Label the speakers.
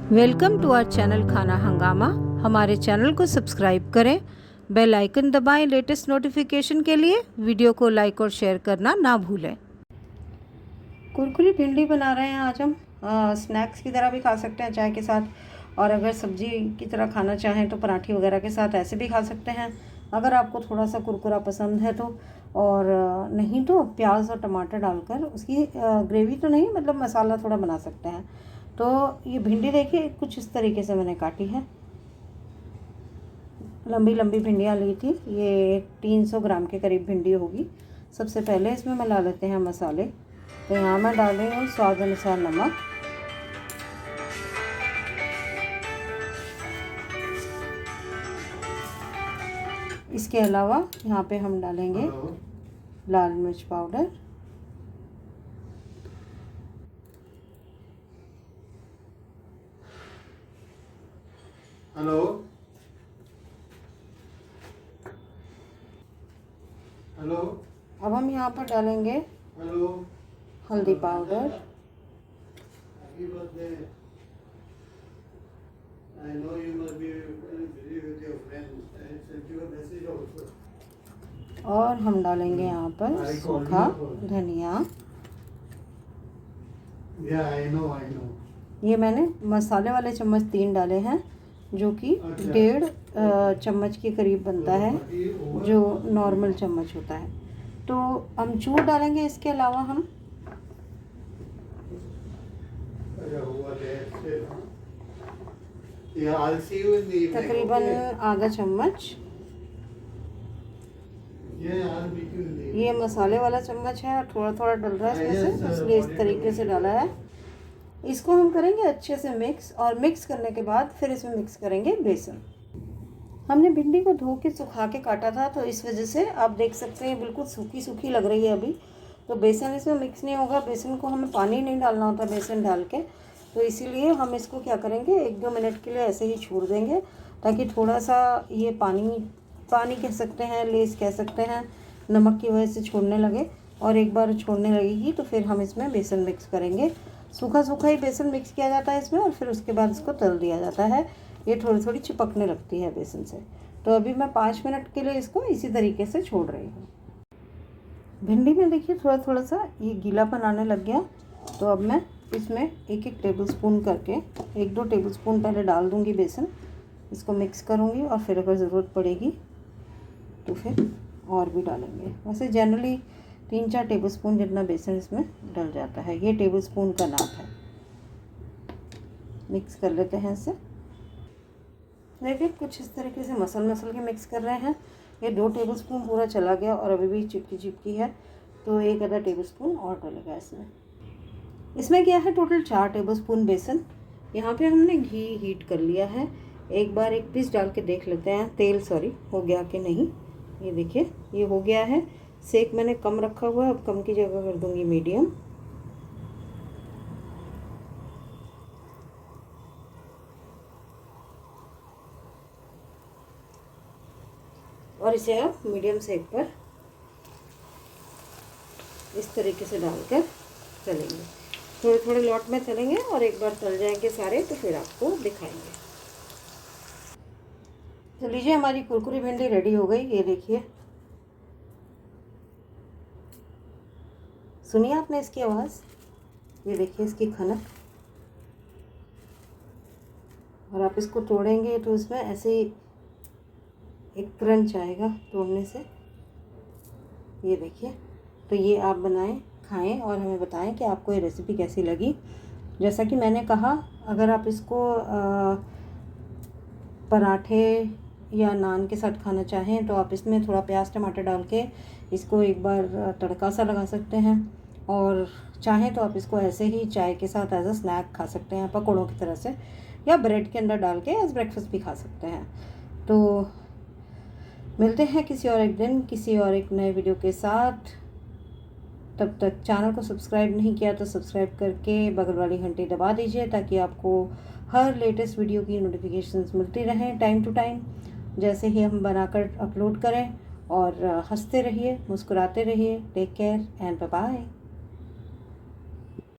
Speaker 1: Welcome to our channel खाना हंगामा। हमारे चैनल को सब्सक्राइब करें, बेल आइकन दबाएं लेटेस्ट नोटिफिकेशन के लिए। वीडियो को लाइक और शेयर करना ना भूलें। कुरकुरी भिंडी बना रहे हैं आज हम। स्नैक्स की तरह भी खा सकते हैं चाय के साथ, और अगर सब्जी की तरह खाना चाहें तो पराठे वगैरह के साथ ऐसे भी खा सकते हैं, अगर आपको थोड़ा सा कुरकुरा पसंद है तो। और नहीं तो प्याज और टमाटर डालकर उसकी ग्रेवी तो नहीं, मतलब मसाला थोड़ा बना सकते हैं। तो ये भिंडी देखिए कुछ इस तरीके से मैंने काटी है, लंबी लंबी भिंडियाँ ली थी। ये 300 ग्राम के करीब भिंडी होगी। सबसे पहले इसमें मिला लेते हैं मसाले। तो यहाँ मैं डाल रही हूँ स्वाद अनुसार नमक, इसके अलावा यहाँ पे हम डालेंगे लाल मिर्च पाउडर,
Speaker 2: हेलो हेलो।
Speaker 1: अब हम यहाँ पर डालेंगे
Speaker 2: हेलो
Speaker 1: हल्दी पाउडर, और हम डालेंगे यहाँ पर सूखा धनिया। ये मैंने मसाले वाले चम्मच 3 डाले हैं, जो कि 1.5 चम्मच के करीब बनता है, जो नॉर्मल चम्मच होता है। तो अमचूर डालेंगे इसके अलावा हम। तकरीबन आधा चम्मच। ये मसाले वाला चम्मच है और थोड़ा थोड़ा डल रहा है इसमें से, इसलिए इस तरीके से डाला है। इसको हम करेंगे अच्छे से मिक्स, और मिक्स करने के बाद फिर इसमें मिक्स करेंगे बेसन। हमने भिंडी को धो के सुखा के काटा था, तो इस वजह से आप देख सकते हैं बिल्कुल सूखी सूखी लग रही है अभी। तो बेसन इसमें मिक्स नहीं होगा, बेसन को हमें पानी नहीं डालना होता बेसन डाल के। तो इसीलिए हम इसको क्या करेंगे, 1-2 मिनट के लिए ऐसे ही छोड़ देंगे, ताकि थोड़ा सा ये पानी कह सकते हैं, लेस कह सकते हैं, नमक की वजह से छोड़ने लगे। और एक बार छोड़ने लगेगी तो फिर हम इसमें बेसन मिक्स करेंगे। सूखा सूखा ही बेसन मिक्स किया जाता है इसमें, और फिर उसके बाद इसको तल दिया जाता है। ये थोड़ी थोड़ी चिपकने लगती है बेसन से। तो अभी मैं 5 मिनट के लिए इसको इसी तरीके से छोड़ रही हूँ। भिंडी में देखिए थोड़ा थोड़ा सा ये गीलापन आने लग गया। तो अब मैं इसमें 1-1 टेबल स्पून करके, 1-2 टेबल स्पून पहले डाल दूँगी बेसन। इसको मिक्स करूँगी, और फिर अगर ज़रूरत पड़ेगी तो फिर और भी डालेंगे। वैसे जनरली 3-4 टेबल स्पून जितना बेसन इसमें डल जाता है। ये टेबल स्पून का नाप है। मिक्स कर लेते हैं इसे। देखिए कुछ इस तरीके से मसल के मिक्स कर रहे हैं। ये 2 टेबल स्पून पूरा चला गया, और अभी भी चिपकी है, तो 1 आधा टेबल स्पून और डलेगा इसमें। इसमें क्या है, टोटल 4 टेबल स्पून बेसन। यहाँ पे हमने घी हीट कर लिया है। एक बार एक पीस डाल के देख लेते हैं, तेल हो गया कि नहीं। ये देखिए ये हो गया है। सेक मैंने कम रखा हुआ है, अब कम की जगह कर दूंगी मीडियम। और इसे आप मीडियम सेक पर इस तरीके से डालकर तलेंगे। थोड़े थोड़े लॉट में तलेंगे, और एक बार तल जाएंगे सारे तो फिर आपको दिखाएंगे। तो लीजिए हमारी कुरकुरी भिंडी रेडी हो गई। ये देखिए, सुनिए आपने इसकी आवाज़, ये देखिए इसकी खनक। और आप इसको तोड़ेंगे तो इसमें ऐसे एक क्रंच आएगा तोड़ने से। ये देखिए, तो ये आप बनाएं, खाएं, और हमें बताएं कि आपको ये रेसिपी कैसी लगी। जैसा कि मैंने कहा, अगर आप इसको पराठे या नान के साथ खाना चाहें तो आप इसमें थोड़ा प्याज टमाटर डाल के इसको एक बार तड़का सा लगा सकते हैं। और चाहें तो आप इसको ऐसे ही चाय के साथ एज अ स्नैक खा सकते हैं, पकौड़ों की तरह से, या ब्रेड के अंदर डाल के एज ब्रेकफास्ट भी खा सकते हैं। तो मिलते हैं किसी और एक दिन किसी और एक नए वीडियो के साथ। तब तक चैनल को सब्सक्राइब नहीं किया तो सब्सक्राइब करके बगल वाली घंटी दबा दीजिए, ताकि आपको हर लेटेस्ट वीडियो की नोटिफिकेशंस मिलती रहें टाइम टू टाइम, जैसे ही हम बनाकर अपलोड करें। और हंसते रहिए, मुस्कुराते रहिए। Take care and bye bye.